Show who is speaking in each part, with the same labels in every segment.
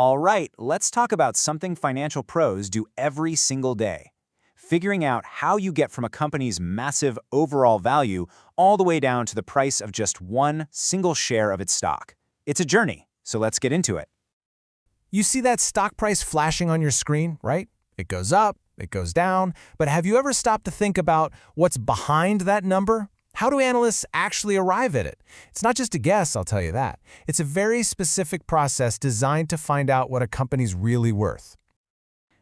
Speaker 1: All right, let's talk about something financial pros do every single day. Figuring out how you get from a company's massive overall value all the way down to the price of just one single share of its stock. It's a journey, so let's get into it.
Speaker 2: You see that stock price flashing on your screen, right? It goes up, it goes down, but have you ever stopped to think about what's behind that number? How do analysts actually arrive at it? It's not just a guess, I'll tell you that. It's a very specific process designed to find out what a company's really worth.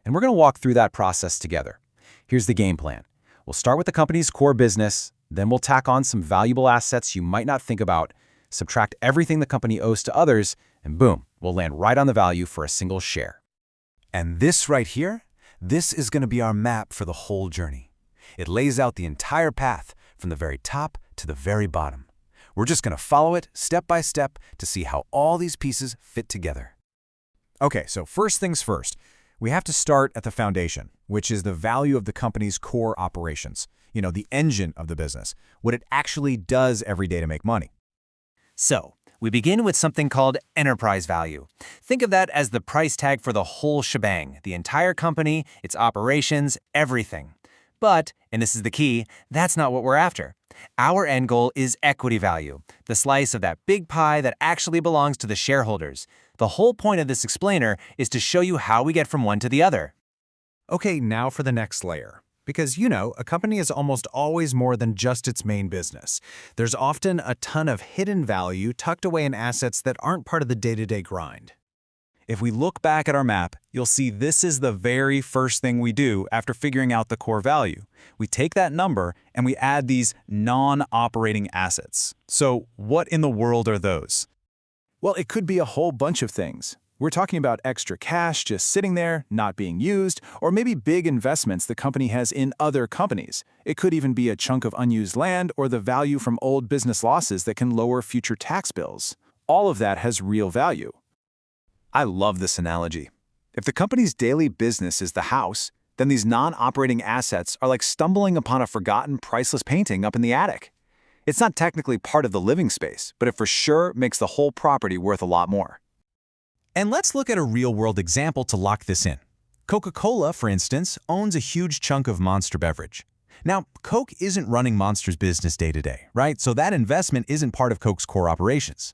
Speaker 1: And we're going to walk through that process together. Here's the game plan. We'll start with the company's core business, then we'll tack on some valuable assets you might not think about, subtract everything the company owes to others, and boom, we'll land right on the value for a single share.
Speaker 3: And this right here, this is going to be our map for the whole journey. It lays out the entire path from the very top to the very bottom. We're just going to follow it step by step to see how all these pieces fit together.
Speaker 4: Okay, so first things first, we have to start at the foundation, which is the value of the company's core operations. You know, the engine of the business, what it actually does every day to make money.
Speaker 1: So, we begin with something called enterprise value. Think of that as the price tag for the whole shebang, the entire company, its operations, everything. But, and this is the key, that's not what we're after. Our end goal is equity value, the slice of that big pie that actually belongs to the shareholders. The whole point of this explainer is to show you how we get from one to the other.
Speaker 4: Okay, now for the next layer. Because, you know, a company is almost always more than just its main business. There's often a ton of hidden value tucked away in assets that aren't part of the day-to-day grind. If we look back at our map, you'll see this is the very first thing we do after figuring out the core value. We take that number and we add these non-operating assets. So what in the world are those? Well, it could be a whole bunch of things. We're talking about extra cash just sitting there, not being used, or maybe big investments the company has in other companies. It could even be a chunk of unused land or the value from old business losses that can lower future tax bills. All of that has real value. I love this analogy. If the company's daily business is the house, then these non-operating assets are like stumbling upon a forgotten priceless painting up in the attic. It's not technically part of the living space, but it for sure makes the whole property worth a lot more.
Speaker 2: And let's look at a real-world example to lock this in. Coca-Cola, for instance, owns a huge chunk of Monster beverage. Now, Coke isn't running Monster's business day-to-day, right? So that investment isn't part of Coke's core operations.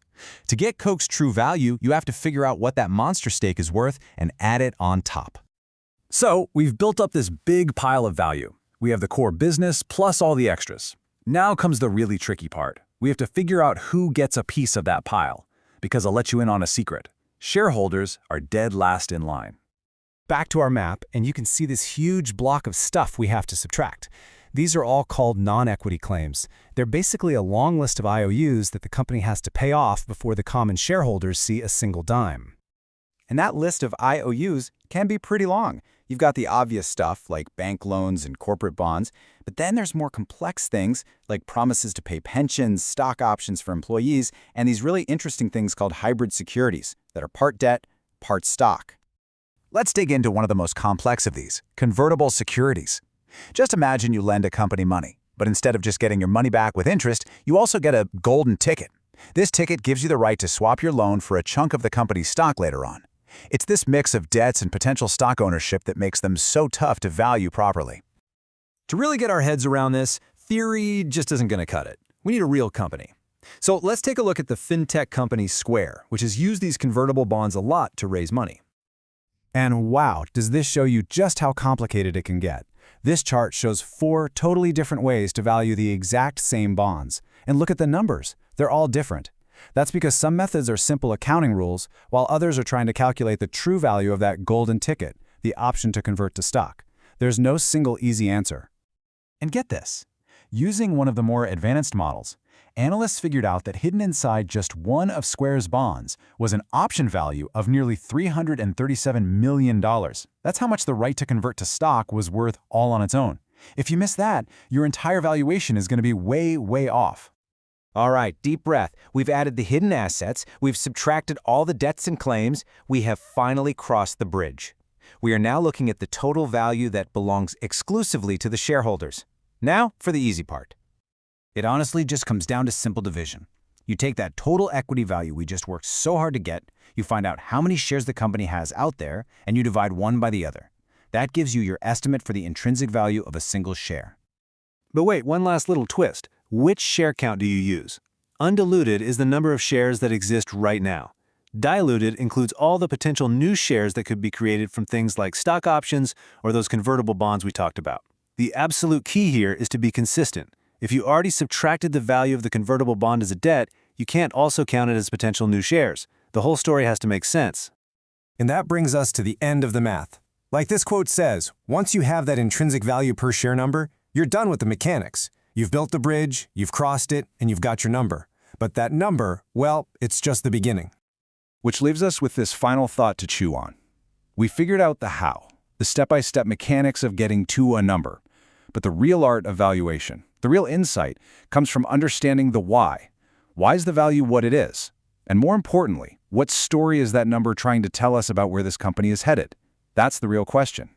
Speaker 2: To get Coke's true value, you have to figure out what that Monster stake is worth and add it on top.
Speaker 3: So we've built up this big pile of value. We have the core business plus all the extras. Now comes the really tricky part. We have to figure out who gets a piece of that pile. Because I'll let you in on a secret. Shareholders are dead last in line.
Speaker 2: Back to our map, and you can see this huge block of stuff we have to subtract. These are all called non-equity claims. They're basically a long list of IOUs that the company has to pay off before the common shareholders see a single dime.
Speaker 4: And that list of IOUs can be pretty long. You've got the obvious stuff like bank loans and corporate bonds, but then there's more complex things like promises to pay pensions, stock options for employees, and these really interesting things called hybrid securities that are part debt, part stock. Let's dig into one of the most complex of these, convertible securities. Just imagine you lend a company money, but instead of just getting your money back with interest, you also get a golden ticket. This ticket gives you the right to swap your loan for a chunk of the company's stock later on. It's this mix of debts and potential stock ownership that makes them so tough to value properly.
Speaker 3: To really get our heads around this, theory just isn't going to cut it. We need a real company. So let's take a look at the fintech company Square, which has used these convertible bonds a lot to raise money.
Speaker 4: And wow, does this show you just how complicated it can get. This chart shows 4 totally different ways to value the exact same bonds. And look at the numbers. They're all different. That's because some methods are simple accounting rules, while others are trying to calculate the true value of that golden ticket, the option to convert to stock. There's no single easy answer. And get this. Using one of the more advanced models, analysts figured out that hidden inside just one of Square's bonds was an option value of nearly $337 million. That's how much the right to convert to stock was worth all on its own. If you miss that, your entire valuation is going to be way, way off.
Speaker 1: All right, deep breath. We've added the hidden assets, we've subtracted all the debts and claims, we have finally crossed the bridge. We are now looking at the total value that belongs exclusively to the shareholders. Now for the easy part.
Speaker 4: It honestly just comes down to simple division.
Speaker 5: You take that total equity value we just worked so hard to get, you find out how many shares the company has out there, and you divide one by the other. That gives you your estimate for the intrinsic value of a single share.
Speaker 3: But wait, one last little twist. Which share count do you use? Undiluted is the number of shares that exist right now. Diluted includes all the potential new shares that could be created from things like stock options or those convertible bonds we talked about. The absolute key here is to be consistent. If you already subtracted the value of the convertible bond as a debt, you can't also count it as potential new shares. The whole story has to make sense.
Speaker 6: And that brings us to the end of the math. Like this quote says, once you have that intrinsic value per share number, you're done with the mechanics. You've built the bridge, you've crossed it, and you've got your number. But that number, well, it's just the beginning.
Speaker 2: Which leaves us with this final thought to chew on. We figured out the how, the step-by-step mechanics of getting to a number. But the real art of valuation, the real insight, comes from understanding the why. Why is the value what it is? And more importantly, what story is that number trying to tell us about where this company is headed? That's the real question.